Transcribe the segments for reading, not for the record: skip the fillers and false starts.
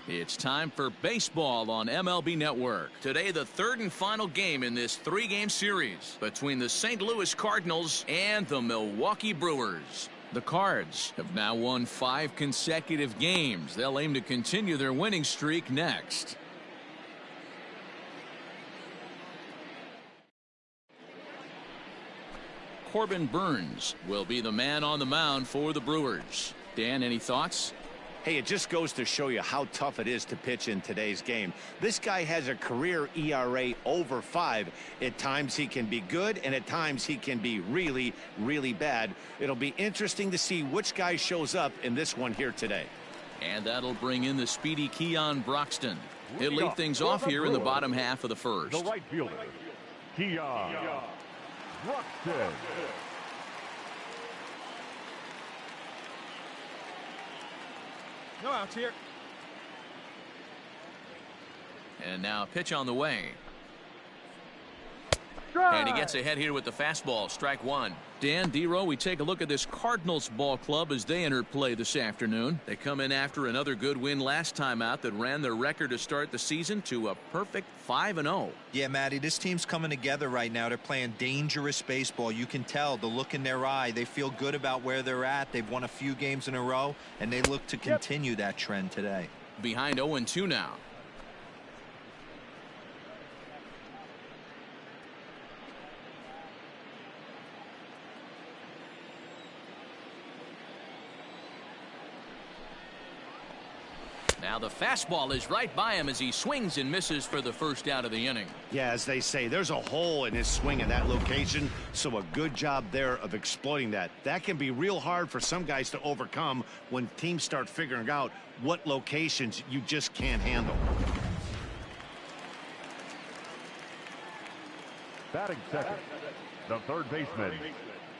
It's time for baseball on MLB Network. Today, the third and final game in this three-game series between the St. Louis Cardinals and the Milwaukee Brewers. The Cards have now won 5 consecutive games. They'll aim to continue their winning streak next. Corbin Burns will be the man on the mound for the Brewers. Dan, any thoughts? Hey, it just goes to show you how tough it is to pitch in today's game. This guy has a career ERA over 5. At times he can be good, and at times he can be really, really bad. It'll be interesting to see which guy shows up in this one here today. And that'll bring in the speedy Keon Broxton. He'll lead things off here in the bottom half of the first. The right fielder, Keon Broxton. No outs here. And now a pitch on the way. Strike. And he gets ahead here with the fastball. Strike one. Dan, D-Row, we take a look at this Cardinals ball club as they enter play this afternoon. They come in after another good win last time out that ran their record to start the season to a perfect 5-0. Yeah, Matty, this team's coming together right now. They're playing dangerous baseball. You can tell the look in their eye. They feel good about where they're at. They've won a few games in a row, and they look to continue that trend today. Behind 0-2 now. Now the fastball is right by him as he swings and misses for the first out of the inning. Yeah, as they say, there's a hole in his swing in that location, so a good job there of exploiting that. That can be real hard for some guys to overcome when teams start figuring out what locations you just can't handle. Batting second, the third baseman,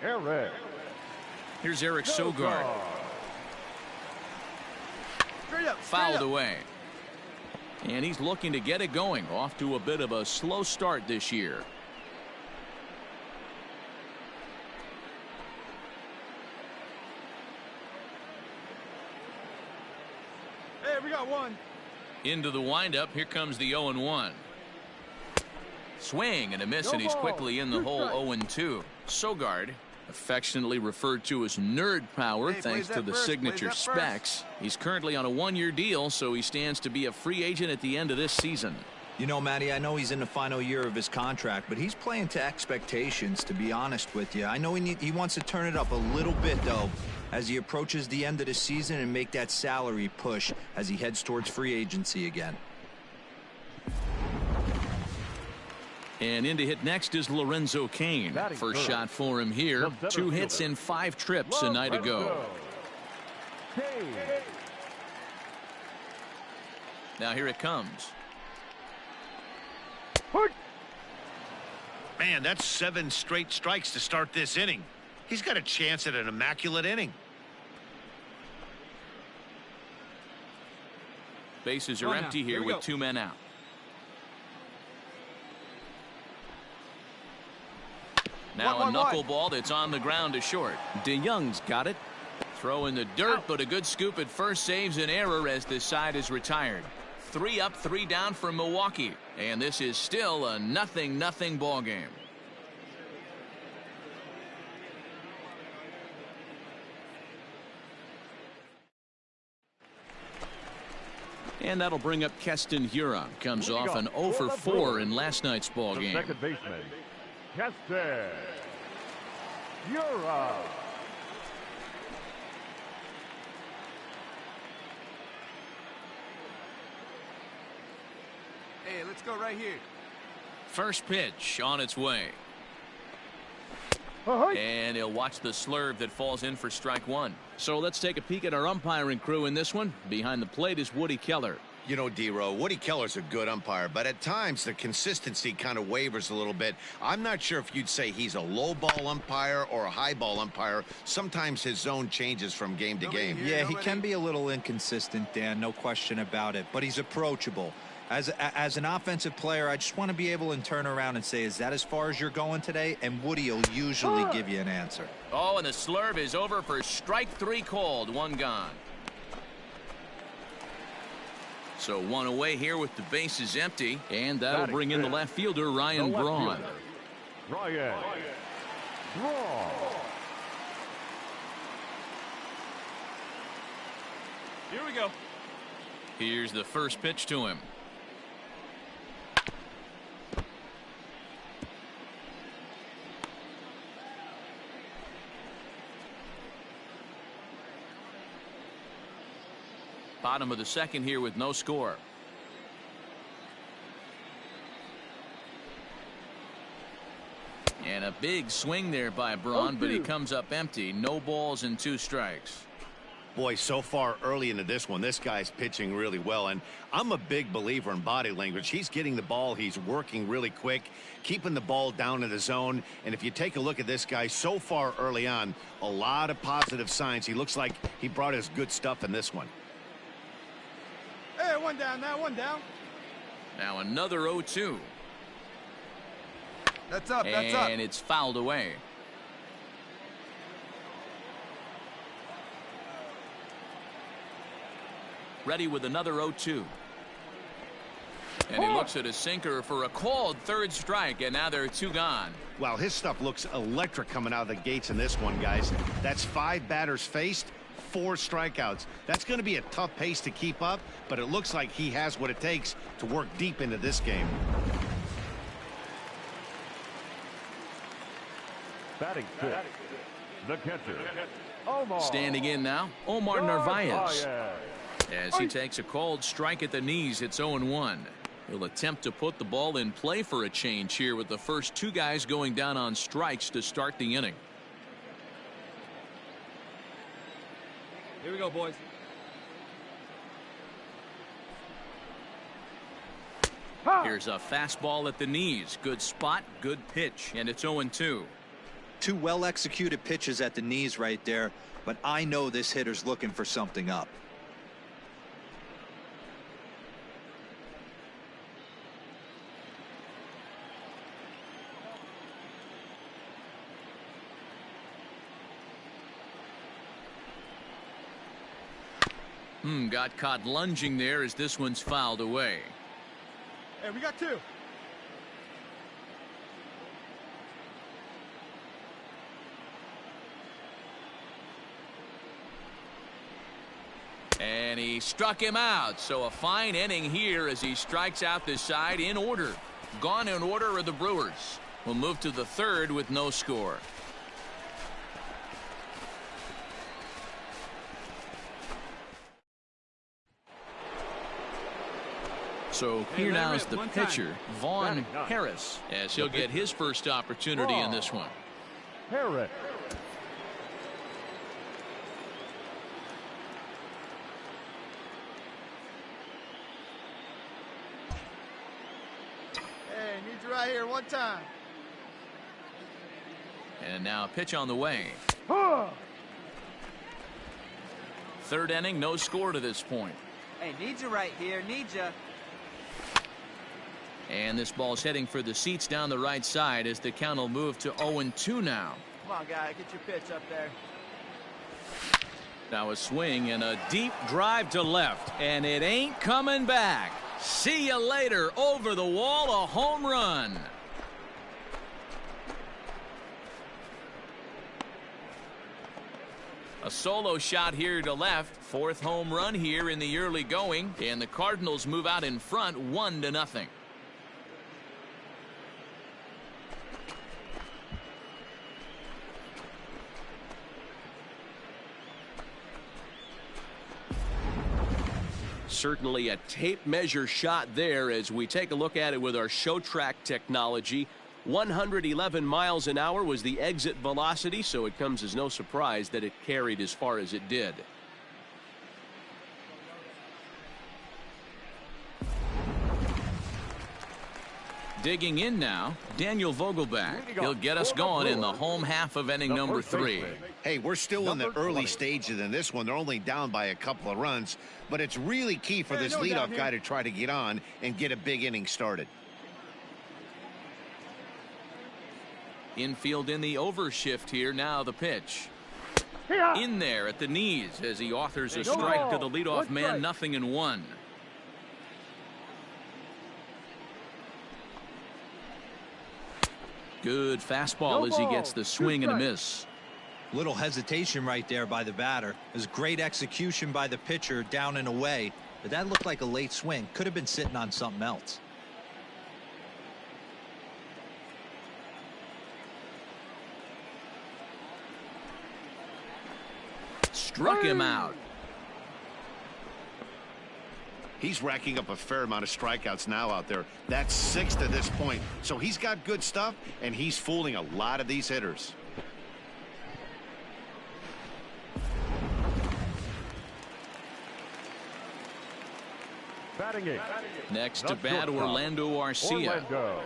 Eric. Here's Eric Sogard. Fouled away. And he's looking to get it going. Off to a bit of a slow start this year. Hey, we got one. Into the windup. Here comes the 0-1. Swing and a miss, and he's quickly in the hole. 0-2. Sogard, affectionately referred to as nerd power, thanks to the signature specs. He's currently on a 1-year deal, so he stands to be a free agent at the end of this season. You know, Matty, I know he's in the final year of his contract, but he's playing to expectations, to be honest with you. I know he wants to turn it up a little bit, though, as he approaches the end of the season and make that salary push as he heads towards free agency again. And in to hit next is Lorenzo Cain. First shot for him here. 2 hits in 5 trips a night ago. Now here it comes. Man, that's 7 straight strikes to start this inning. He's got a chance at an immaculate inning. Bases are empty here with 2 men out. Now a knuckleball that's on the ground to short. DeYoung's got it. Throw in the dirt, but a good scoop at first saves an error as this side is retired. 3 up, 3 down for Milwaukee. And this is still a 0-0 ball game. And that'll bring up Keston Hiura. Comes off an 0 for 4 in last night's ball game. Second baseman, Keston Hiura. Hey, let's go right here. First pitch on its way. And he'll watch the slurve that falls in for strike 1. So let's take a peek at our umpiring crew in this one. Behind the plate is Woody Keller. You know, D-Row, Woody Keller's a good umpire, but at times the consistency kind of wavers a little bit. I'm not sure if you'd say he's a low ball umpire or a high ball umpire. Sometimes his zone changes from game to game. Yeah, he can be a little inconsistent, Dan, no question about it, but he's approachable. As an offensive player, I just want to be able to turn around and say, is that as far as you're going today? And Woody will usually give you an answer. Oh, and the slurve is over for strike 3 called. 1 gone. So one away here with the bases empty, and that'll bring in the left fielder, Ryan Braun. Ryan Braun. Here we go. Here's the first pitch to him. Bottom of the second here with no score. And a big swing there by Braun, but he comes up empty. No balls and 2 strikes. Boy, so far early into this one, this guy's pitching really well, and I'm a big believer in body language. He's getting the ball, he's working really quick, keeping the ball down in the zone, and if you take a look at this guy so far early on, a lot of positive signs. He looks like he brought his good stuff in this one. Hey, one down now, one down. Now another 0-2. That's up, that's up. And it's fouled away. Ready with another 0-2. And he looks at a sinker for a called third strike, and now there are 2 gone. Wow, his stuff looks electric coming out of the gates in this one, guys. That's 5 batters faced, 4 strikeouts. That's going to be a tough pace to keep up, but it looks like he has what it takes to work deep into this game. Batting 6th, the catcher, Omar. Standing in now, Omar Narvaez. As he takes a called strike at the knees, it's 0-1. He'll attempt to put the ball in play for a change here with the first 2 guys going down on strikes to start the inning. Here we go, boys. Here's a fastball at the knees. Good spot, good pitch, and it's 0-2. 2 well-executed pitches at the knees right there, but I know this hitter's looking for something up. Got caught lunging there as this one's fouled away. Hey, we got 2. And he struck him out. So a fine inning here as he strikes out this side in order. Gone in order are the Brewers. We'll move to the 3rd with no score. So here now is the pitcher, Vaughn Harris, as he'll get his first opportunity in this one. Harris. Hey, need you right here, one time. And now a pitch on the way. 3rd inning, no score to this point. Hey, need you right here, need you. And this ball's heading for the seats down the right side as the count will move to 0-2 now. Come on, guy, get your pitch up there. Now a swing and a deep drive to left, and it ain't coming back. See you later. Over the wall, a home run. A solo shot here to left. 4th home run here in the early going, and the Cardinals move out in front 1-0. Certainly a tape measure shot there as we take a look at it with our show track technology. 111 miles an hour was the exit velocity, so it comes as no surprise that it carried as far as it did. Digging in now, Daniel Vogelback. He'll get us going in the home half of inning number 3. Hey, we're still in the early stages in this one. They're only down by a couple of runs, but it's really key for this leadoff guy to try to get on and get a big inning started. Infield in the overshift here. Now the pitch. In there at the knees as he authors a strike to the leadoff man. 0-1. Good fastball as he gets the swing and a miss. Little hesitation right there by the batter. It was great execution by the pitcher down and away, but that looked like a late swing. Could have been sitting on something else. Struck him out. He's racking up a fair amount of strikeouts now out there. That's 6 to this point. So he's got good stuff, and he's fooling a lot of these hitters. Batting eight. Next to bat, Orlando Arcia. Orlando.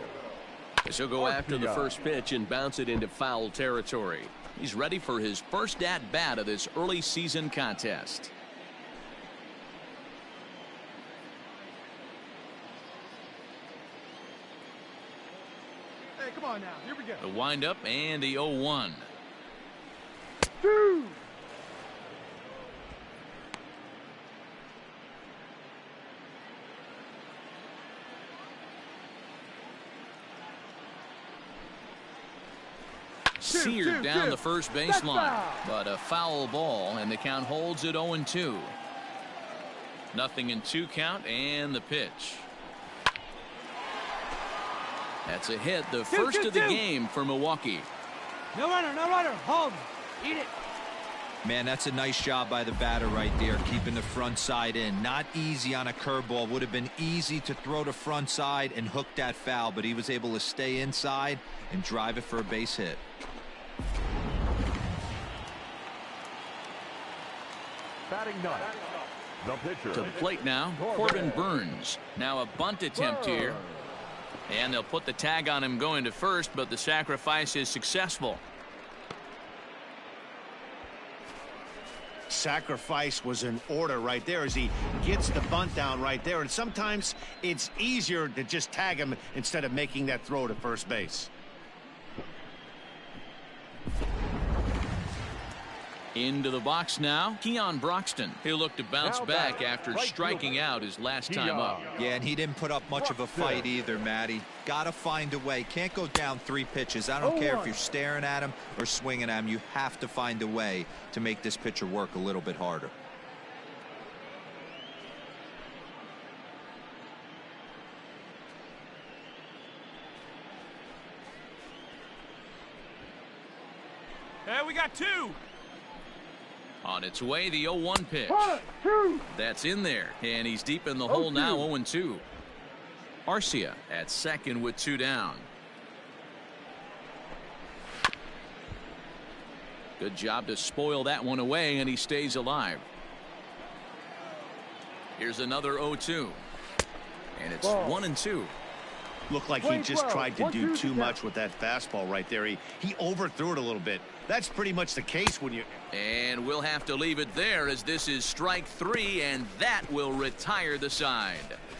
He'll go after the first pitch and bounce it into foul territory. He's ready for his first at-bat of this early season contest. Hey, come on now. Here we go. The windup and the 0-1. 2. Seared down the first baseline, but a foul ball, and the count holds at 0-2. Nothing in 2 count, and the pitch. That's a hit, the first of the game for Milwaukee. No runner, home. Eat it. Man, that's a nice job by the batter right there, keeping the front side in. Not easy on a curveball. Would have been easy to throw the front side and hook that foul, but he was able to stay inside and drive it for a base hit. Batting ninth. The pitcher. To the plate now, Corbin Burns. Now a bunt attempt here. And they'll put the tag on him going to first, but the sacrifice is successful. Sacrifice was in order right there as he gets the bunt down right there. And sometimes it's easier to just tag him instead of making that throw to first base. Into the box now, Keon Broxton. He'll look to bounce back after striking out his last time up. Yeah, and he didn't put up much of a fight either, Matty. Gotta find a way. Can't go down 3 pitches. I don't care if you're staring at him or swinging at him. You have to find a way to make this pitcher work a little bit harder. Hey, we got 2. On its way, the 0-1 pitch. That's in there, and he's deep in the hole now, 0-2. Arcia at second with 2 down. Good job to spoil that one away, and he stays alive. Here's another 0-2. And it's 1-2. Looked like he just tried to do too much with that fastball right there. He overthrew it a little bit. That's pretty much the case when you... And we'll have to leave it there as this is strike 3, and that will retire the side.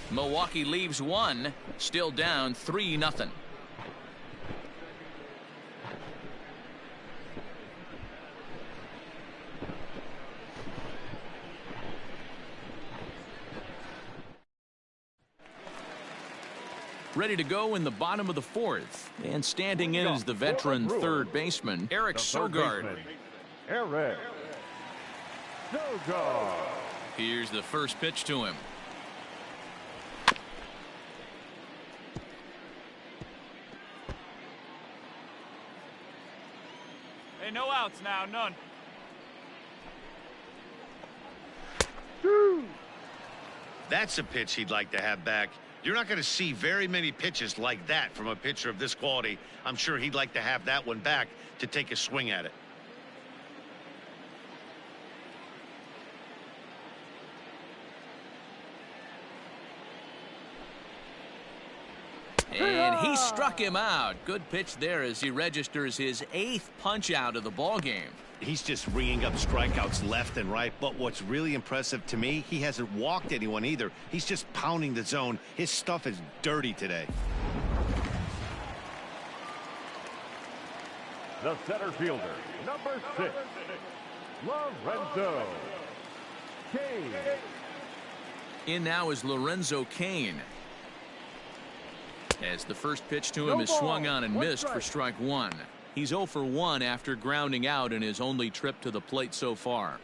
Milwaukee leaves 1, still down 3-0. Ready to go in the bottom of the 4th, and standing in is the veteran third baseman Eric Sogard. Eric Sogard. Here's the first pitch to him. Hey, no outs now, none. That's a pitch he'd like to have back. You're not going to see very many pitches like that from a pitcher of this quality. I'm sure he'd like to have that one back to take a swing at it. And he struck him out. Good pitch there as he registers his 8th punch out of the ball game. He's just ringing up strikeouts left and right. But what's really impressive to me, he hasn't walked anyone either. He's just pounding the zone. His stuff is dirty today. The center fielder, number 6, Lorenzo Cain. In now is Lorenzo Cain. As the first pitch to him is swung on and missed for strike one. He's 0 for 1 after grounding out in his only trip to the plate so far.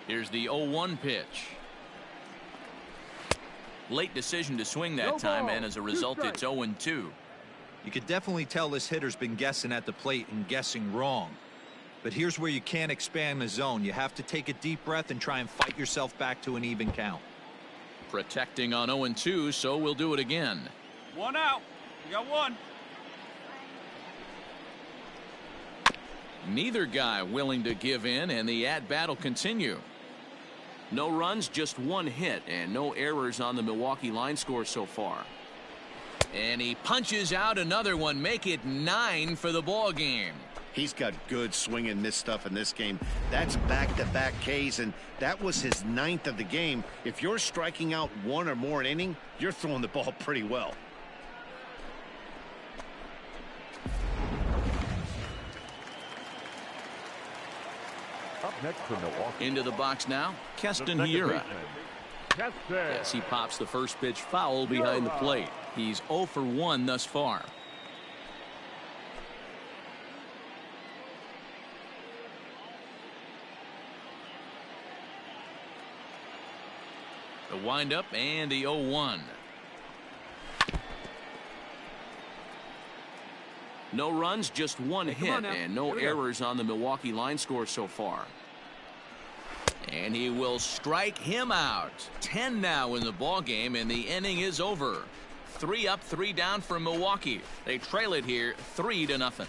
Here's the 0-1 pitch. Late decision to swing that time, and as a result, it's 0-2. You could definitely tell this hitter's been guessing at the plate and guessing wrong. But here's where you can't expand the zone. You have to take a deep breath and try and fight yourself back to an even count. Protecting on 0-2, so we'll do it again. 1 out. You got 1. Neither guy willing to give in, and the at-bat will continue. No runs, just 1 hit, and no errors on the Milwaukee line score so far. And he punches out another one, make it 9 for the ball game. He's got good swing and miss stuff in this game. That's back-to-back Ks, and that was his 9th of the game. If you're striking out 1 or more an inning, you're throwing the ball pretty well. Up next for Milwaukee. Into the box now, The Keston second Hiura. baseman, Keston. Yes, he pops the first pitch foul behind the plate. He's 0 for 1 thus far. The windup and the 0-1. No runs, just 1 hit, and no errors on the Milwaukee line score so far. And he will strike him out. 10 now in the ball game, and the inning is over. 3 up, 3 down for Milwaukee. They trail it here 3-0.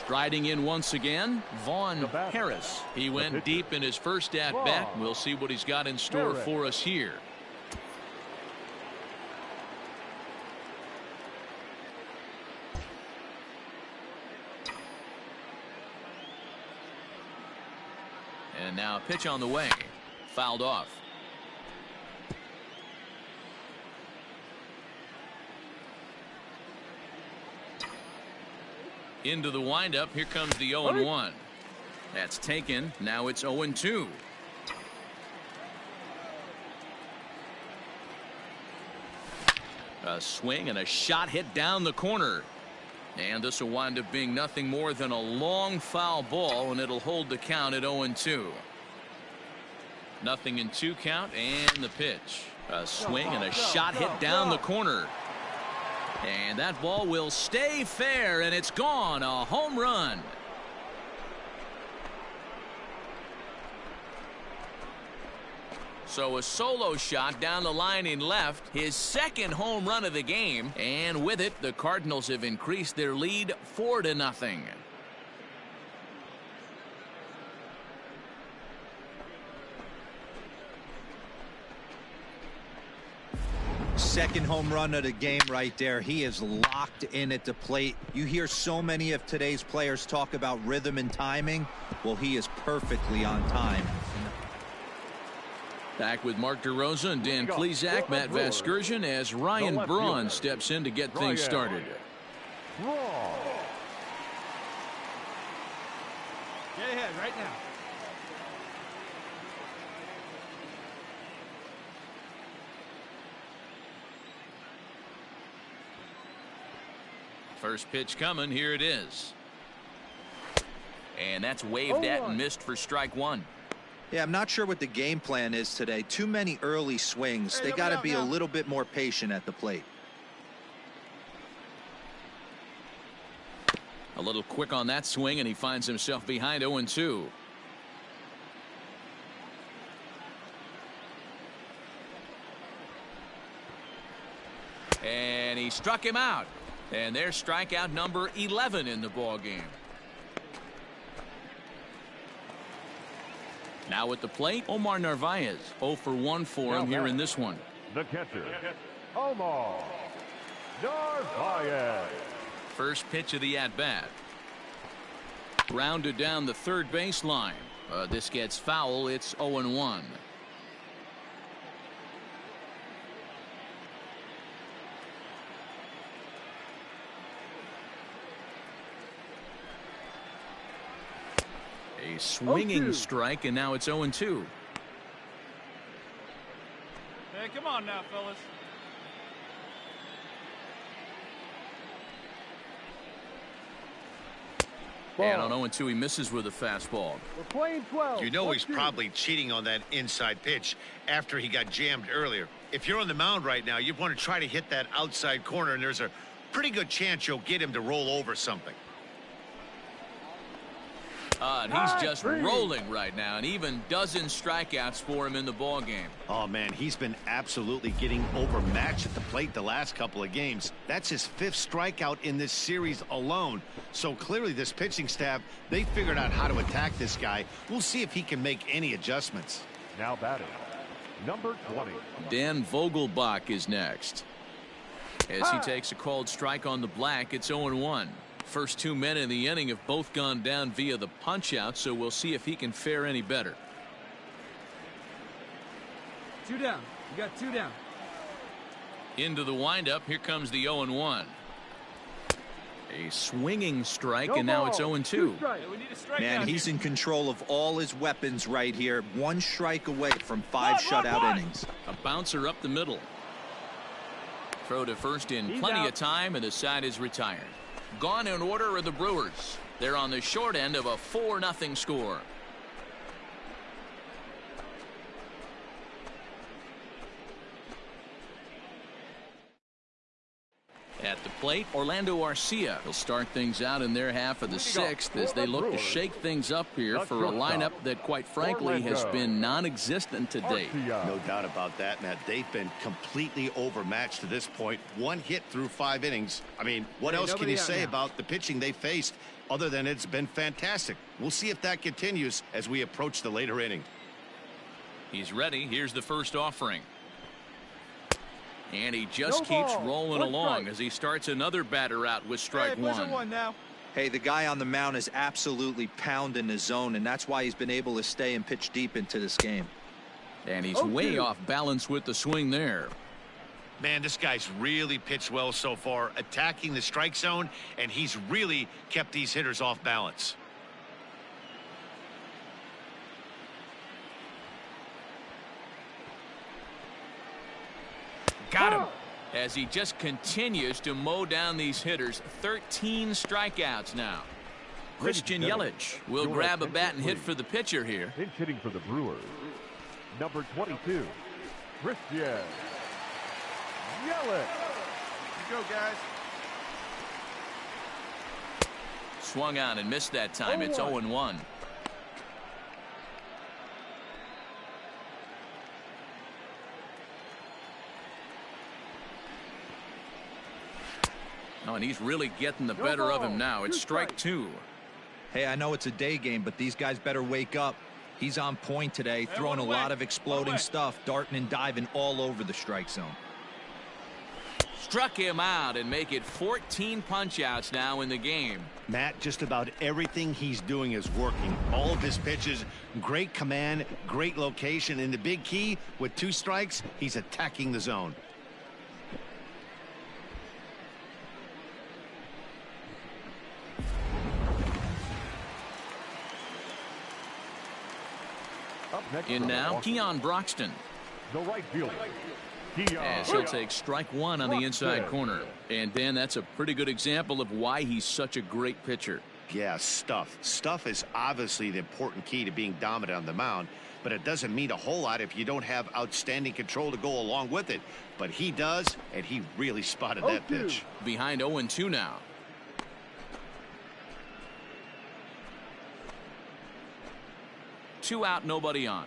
Striding in once again, Vaughn Harris. He went deep in his first at-bat. We'll see what he's got in store for us here. And now a pitch on the way. Fouled off. Into the windup. Here comes the 0-1. That's taken. Now it's 0-2. A swing and a shot hit down the corner. And this will wind up being nothing more than a long foul ball, and it'll hold the count at 0-2. Nothing in 2 count, and the pitch. A swing and a shot hit down the corner. And that ball will stay fair, and it's gone. A home run. So a solo shot down the line in left, his second home run of the game, and with it the Cardinals have increased their lead 4-0. Second home run of the game right there. He is locked in at the plate. You hear so many of today's players talk about rhythm and timing. Well, he is perfectly on time. Back with Mark DeRosa and Dan Plesac, Matt Vasgersian, as Ryan Braun steps in to get things started. Get ahead right now. First pitch coming. Here it is. And that's waved at and missed for strike one. Yeah, I'm not sure what the game plan is today. Too many early swings. They got to be a little bit more patient at the plate. A little quick on that swing, and he finds himself behind 0-2. And he struck him out. And there's strikeout number 11 in the ball game. Now at the plate, Omar Narvaez. 0 for 1 for him here in this one. The catcher, Omar Narvaez. First pitch of the at-bat. Grounded down the third baseline. This gets foul. It's 0-1. A swinging strike, and now it's 0-2. Hey, come on now, fellas. And on 0-2, he misses with a fastball. We're playing 12. You know he's probably cheating on that inside pitch after he got jammed earlier. If you're on the mound right now, you want to try to hit that outside corner, and there's a pretty good chance you'll get him to roll over something. And he's just rolling right now, and even dozen strikeouts for him in the ball game. Oh man, he's been absolutely getting overmatched at the plate the last couple of games. That's his 5th strikeout in this series alone. So clearly this pitching staff, they figured out how to attack this guy. We'll see if he can make any adjustments. Now batting, number 20. Dan Vogelbach is next. As he takes a called strike on the black, it's 0-1. First 2 men in the inning have both gone down via the punch out, so we'll see if he can fare any better. 2 down. You got 2 down. Into the windup, here comes the 0-1. A swinging strike, and now it's 0-2. Man, he's in control of all his weapons right here. 1 strike away from 5 shutout innings. A bouncer up the middle. Throw to first in plenty of time, and the side is retired. Gone in order are the Brewers. They're on the short end of a 4-0 score. At the plate, Orlando Arcia will start things out in their half of the 6th as they look to shake things up here for a lineup that, quite frankly, has been non-existent to date. No doubt about that, Matt. They've been completely overmatched to this point. 1 hit through 5 innings. I mean, what else can you say about the pitching they faced other than it's been fantastic? We'll see if that continues as we approach the later inning. He's ready. Here's the first offering. And he just keeps rolling along as he starts another batter out with strike 1. Hey, the guy on the mound is absolutely pounding the zone, and that's why he's been able to stay and pitch deep into this game. And he's way off balance with the swing there. Man, this guy's really pitched well so far, attacking the strike zone, and he's really kept these hitters off balance. Got him. As he just continues to mow down these hitters. 13 strikeouts now. Christian Yelich will grab a bat and hit for the pitcher here. Pinch hitting for the Brewers, number 22, Christian Yelich. You go, guys. Swung on and missed that time. It's 0-1. Oh, and he's really getting the better of him now. It's strike 2. Hey, I know it's a day game, but these guys better wake up. He's on point today, throwing a lot of exploding stuff, darting and diving all over the strike zone. Struck him out and make it 14 punch-outs now in the game. Matt, just about everything he's doing is working. All of his pitches, great command, great location, and the big key, with 2 strikes, he's attacking the zone. In now, Keon Broxton. The right fielder, As he'll take strike 1 on the inside corner. And Dan, that's a pretty good example of why he's such a great pitcher. Yeah, stuff. Stuff is obviously the important key to being dominant on the mound, but it doesn't mean a whole lot if you don't have outstanding control to go along with it. But he does, and he really spotted that pitch. Behind 0-2 now. Two out, nobody on.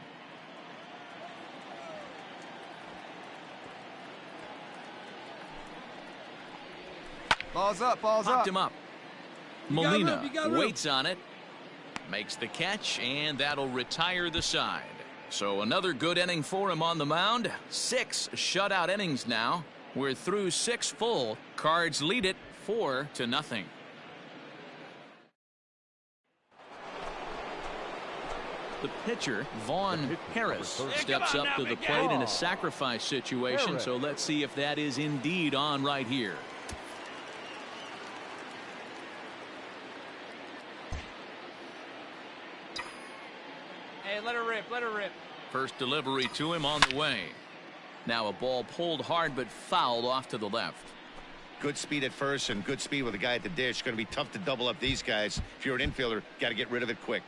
Balls up, balls Popped up. him up. Molina waits on it. Makes the catch, and that'll retire the side. So another good inning for him on the mound. 6 shutout innings now. We're through 6 full. Cards lead it 4-0. The pitcher, Vaughn Harris, steps up to the plate in a sacrifice situation, so let's see if that is indeed on right here. Hey, let her rip, let her rip. First delivery to him on the way. Now a ball pulled hard but fouled off to the left. Good speed at first and good speed with a guy at the dish. Going to be tough to double up these guys. If you're an infielder, got to get rid of it quick.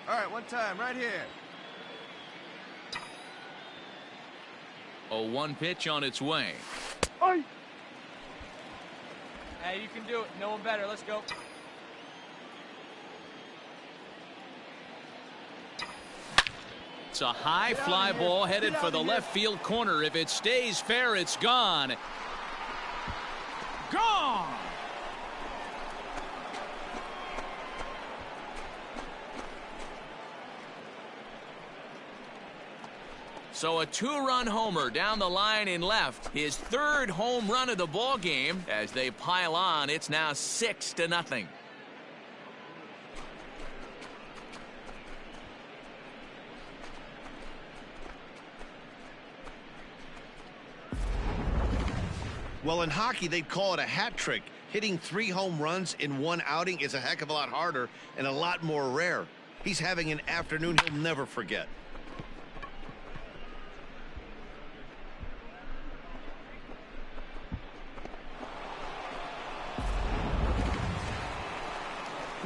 All right, one time, right here. 0-1 pitch on its way. Oi! Hey, you can do it. No one better. Let's go. It's a high fly ball headed for the left field corner. If it stays fair, it's gone. Gone! So a two-run homer down the line in left. His third home run of the ball game. As they pile on, it's now 6-0. Well, in hockey, they'd call it a hat trick. Hitting 3 home runs in one outing is a heck of a lot harder and a lot more rare. He's having an afternoon he'll never forget.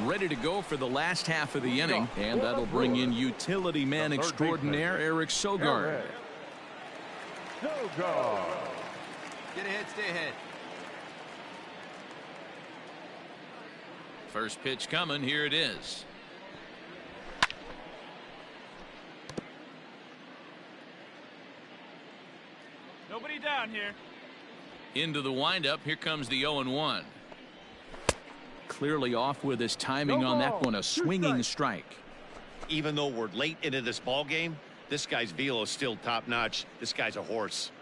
Ready to go for the last half of the inning, and that'll bring in utility man extraordinaire Eric Sogard. Sogard. Get ahead, stay ahead. First pitch coming. Here it is. Nobody down here. Into the windup. Here comes the 0-1. Clearly off with his timing on that one. A swinging strike. Even though we're late into this ball game, this guy's velo is still top notch. This guy's a horse.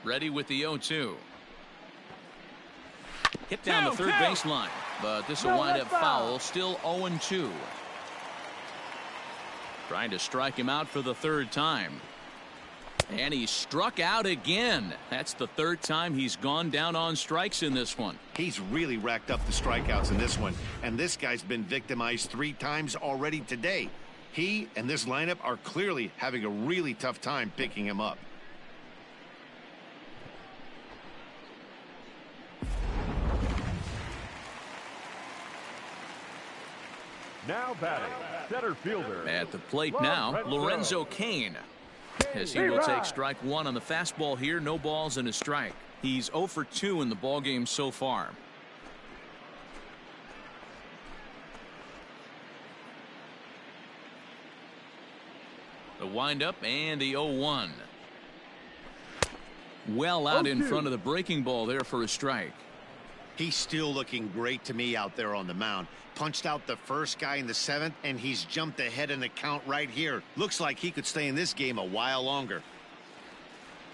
Ready with the 0-2. Hit down the third baseline, but this will wind up foul. Still 0-2. Trying to strike him out for the third time. And he struck out again. That's the third time he's gone down on strikes in this one. He's really racked up the strikeouts in this one, and this guy's been victimized 3 times already today. He and this lineup are clearly having a really tough time picking him up. Now batting, center fielder. At the plate now, Lorenzo Cain. As he will take strike 1 on the fastball here. No balls and a strike. He's 0 for 2 in the ball game so far. The windup and the 0-1. Well out in front of the breaking ball there for a strike. He's still looking great to me out there on the mound. Punched out the first guy in the 7th, and he's jumped ahead in the count right here. Looks like he could stay in this game a while longer.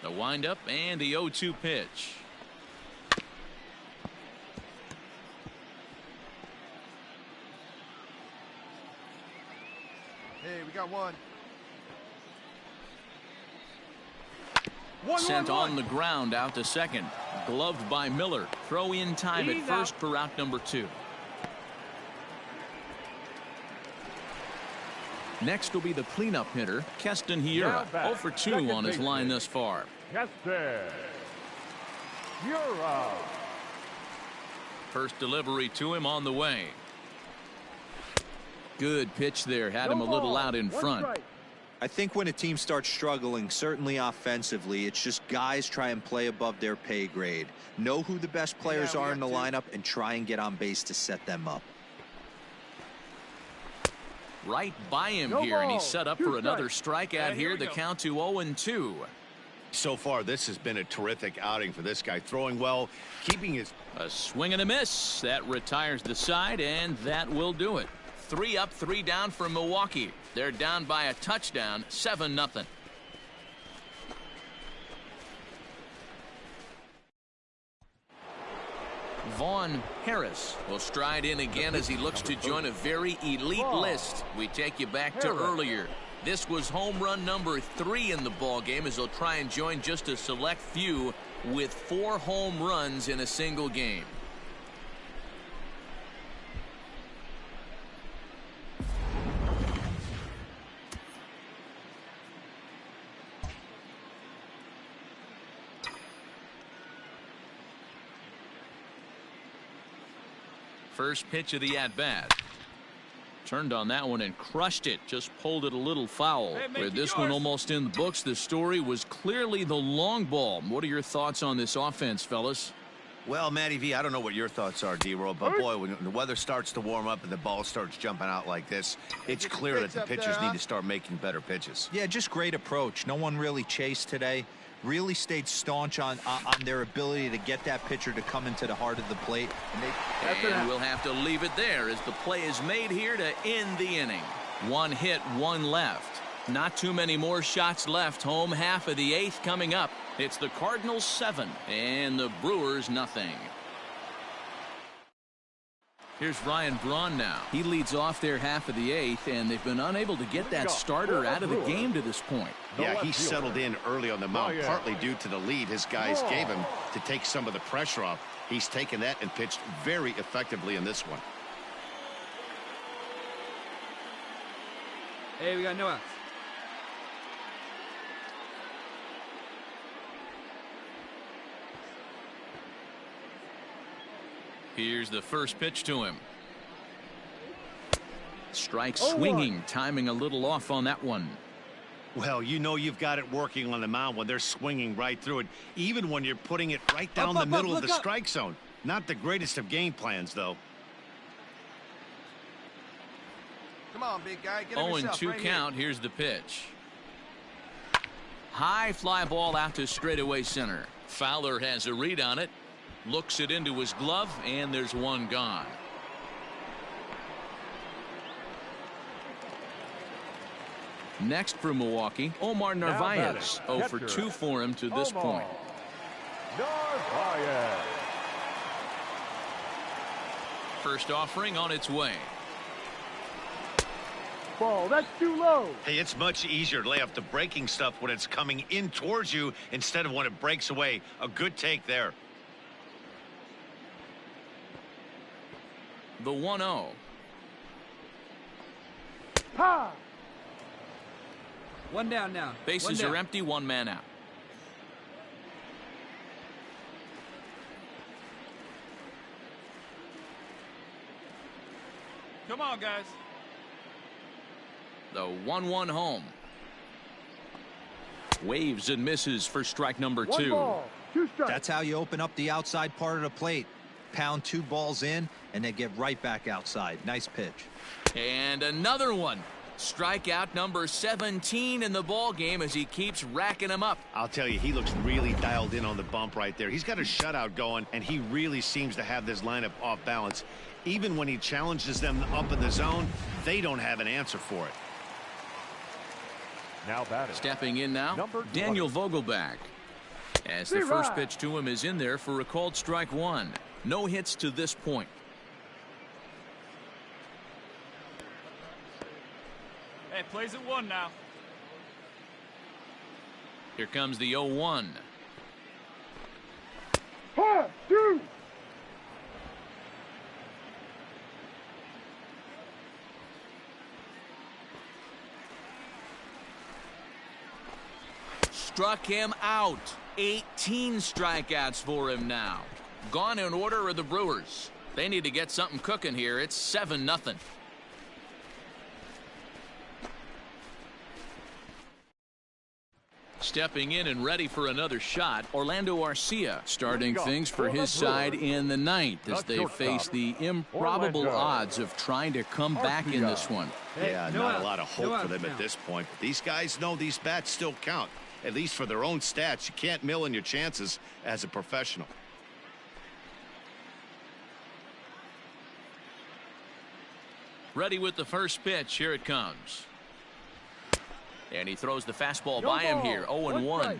The windup and the 0-2 pitch. Hey, we got one. Sent on the ground out to second. Gloved by Miller. Throw in time at first for out number 2. Next will be the cleanup hitter, Keston Hiura. 0 for 2 on his line thus far. Keston Hiura. First delivery to him on the way. Good pitch there. Had him a little out in front. I think when a team starts struggling, certainly offensively, it's just guys try and play above their pay grade. Know who the best players are in the lineup and try and get on base to set them up. Right by him here, and he's set up for another strikeout here. The count to 0-2. So far, this has been a terrific outing for this guy. Throwing well, keeping his... A swing and a miss. That retires the side, and that will do it. 3 up, 3 down for Milwaukee. They're down by a touchdown, 7-0. Vaughn Harris will stride in again as he looks to join a very elite list. We take you back to earlier. This was home run number 3 in the ball game as they'll try and join just a select few with 4 home runs in a single game. First pitch of the at-bat. Turned on that one and crushed it. Just pulled it a little foul. With this one almost in the books, the story was clearly the long ball. What are your thoughts on this offense, fellas? Well, Matty V, I don't know what your thoughts are, D-Roll, but boy, when the weather starts to warm up and the ball starts jumping out like this, it's clear that the pitchers need to start making better pitches. Yeah, just great approach. No one really chased today. Really stayed staunch on their ability to get that pitcher to come into the heart of the plate. And we'll have to leave it there as the play is made here to end the inning. 1 hit, 1 left. Not too many more shots left. Home half of the 8th coming up. It's the Cardinals 7 and the Brewers nothing. Here's Ryan Braun now. He leads off their half of the 8th, and they've been unable to get that starter out of the game to this point. Yeah, he settled in early on the mound, partly due to the lead his guys gave him to take some of the pressure off. He's taken that and pitched very effectively in this one. Hey, we got no outs. Here's the first pitch to him. Strike swinging, timing a little off on that one. Well, you know you've got it working on the mound when they're swinging right through it, even when you're putting it right down the middle of the strike zone. Not the greatest of game plans, though. Come on, big guy. Get him yourself. 0-2 count. Here's the pitch. High fly ball out to straightaway center. Fowler has a read on it. Looks it into his glove, and there's one gone. Next for Milwaukee, Omar Narvaez. 0 for 2 for him to this point. Narvaez. First offering on its way. Ball, that's too low. Hey, it's much easier to lay off the breaking stuff when it's coming in towards you instead of when it breaks away. A good take there. The 1-0. Ha! One down now. Bases are empty, 1 man out. Come on, guys. The 1-1 home. Waves and misses for strike number 2. 1 ball, 2 strikes. That's how you open up the outside part of the plate. Pound 2 balls in, and then get right back outside. Nice pitch. And another one. Strikeout number 17 in the ball game as he keeps racking them up. I'll tell you, he looks really dialed in on the bump right there. He's got a shutout going, and he really seems to have this lineup off balance. Even when he challenges them up in the zone, they don't have an answer for it. Now batting. Stepping in now, Daniel Vogelback. As the first pitch to him is in there for a called strike 1. No hits to this point. Hey, plays at 1 now. Here comes the 0-1. 1, 2. Struck him out. 18 strikeouts for him now. Gone in order are the Brewers. They need to get something cooking here. It's 7-0. Stepping in and ready for another shot, Orlando Arcia starting things for his side in the 9th as they face the improbable odds of trying to come back in this one. Yeah, not a lot of hope for them at this point. But these guys know these bats still count, at least for their own stats. You can't mill in your chances as a professional. Ready with the first pitch. Here it comes. And he throws the fastball by him here. 0-1.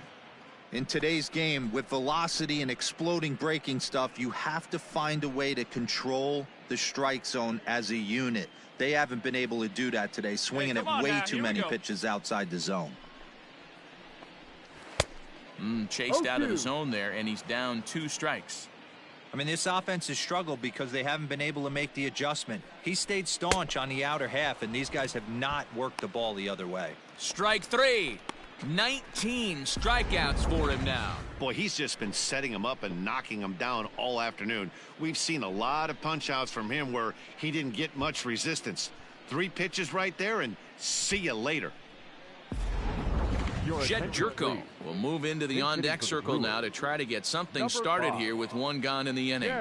In today's game, with velocity and exploding breaking stuff, you have to find a way to control the strike zone as a unit. They haven't been able to do that today, swinging at way too many pitches outside the zone. Chased out of the zone there, and he's down 2 strikes. I mean, this offense has struggled because they haven't been able to make the adjustment. He stayed staunch on the outer half, and these guys have not worked the ball the other way. Strike 3. 19 strikeouts for him now. Boy, he's just been setting him up and knocking him down all afternoon. We've seen a lot of punch outs from him where he didn't get much resistance. 3 pitches right there, and see you later. Jed Jerko will move into the on-deck circle now to try to get something started here with 1 gone in the inning.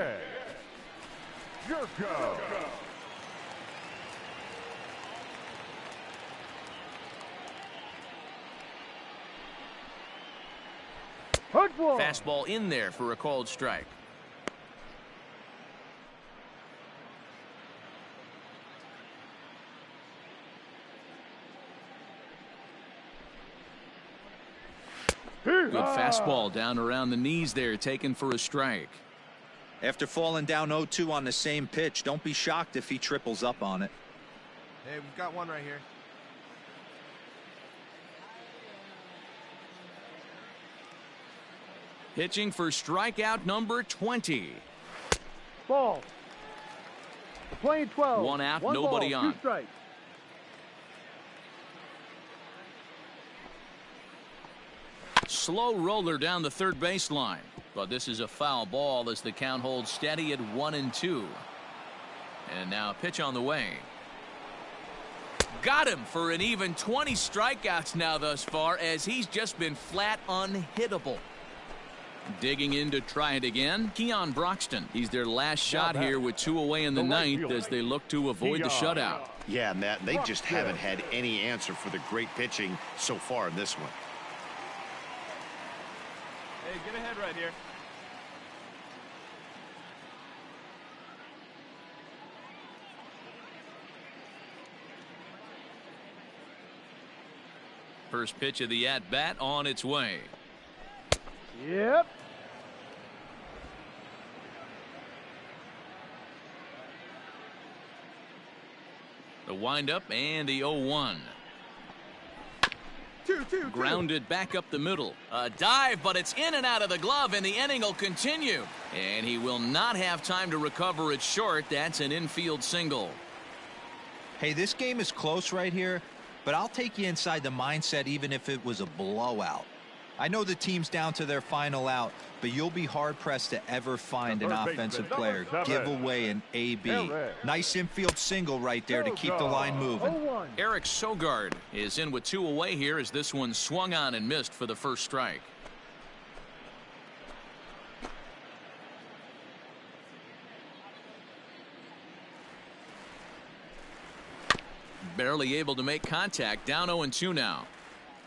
Jerko. Fastball in there for a called strike. Good fastball down around the knees there, taken for a strike. After falling down 0-2 on the same pitch, don't be shocked if he triples up on it. Hey, we've got one right here. Pitching for strikeout number 20. Ball. Playing 12. 1 out, nobody ball, on. 2 strikes. Slow roller down the third baseline, but this is a foul ball as the count holds steady at 1-2. And now a pitch on the way. Got him for an even 20 strikeouts now thus far, as he's just been flat unhittable. Digging in to try it again, Keon Broxton. He's their last shot here with 2 away in the ninth as they look to avoid the shutout. Yeah, Matt, they just haven't had any answer for the great pitching so far in this one. Hey, get ahead right here. First pitch of the at-bat on its way. Yep. The windup and the 0-1. 2-2. Grounded back up the middle. A dive, but it's in and out of the glove, and the inning will continue. And he will not have time to recover it short. That's an infield single. Hey, this game is close right here, but I'll take you inside the mindset even if it was a blowout. I know the team's down to their final out, but you'll be hard-pressed to ever find an offensive player give away an AB. Nice infield single right there to keep the line moving. Eric Sogard is in with 2 away here as this one swung on and missed for the first strike. Barely able to make contact, down 0-2 now.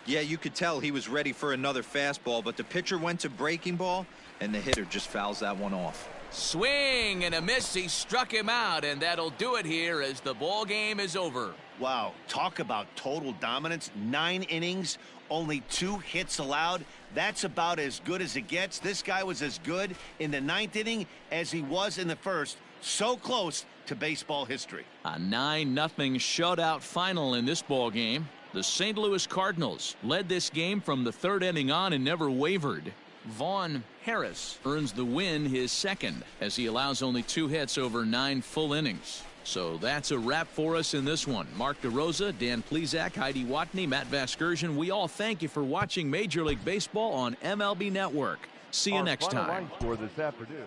Yeah, you could tell he was ready for another fastball, but the pitcher went to breaking ball, and the hitter just fouls that one off. Swing and a miss. He struck him out, and that'll do it here as the ball game is over. Wow, talk about total dominance. 9 innings, only 2 hits allowed. That's about as good as it gets. This guy was as good in the 9th inning as he was in the first. So close to baseball history. A 9-0 shutout final in this ball game. The St. Louis Cardinals led this game from the 3rd inning on and never wavered. Vaughn Harris earns the win, his 2nd, as he allows only 2 hits over 9 full innings. So that's a wrap for us in this one. Mark DeRosa, Dan Plesac, Heidi Watney, Matt Vasgersian. We all thank you for watching Major League Baseball on MLB Network. See you next time. Our final line score this afternoon.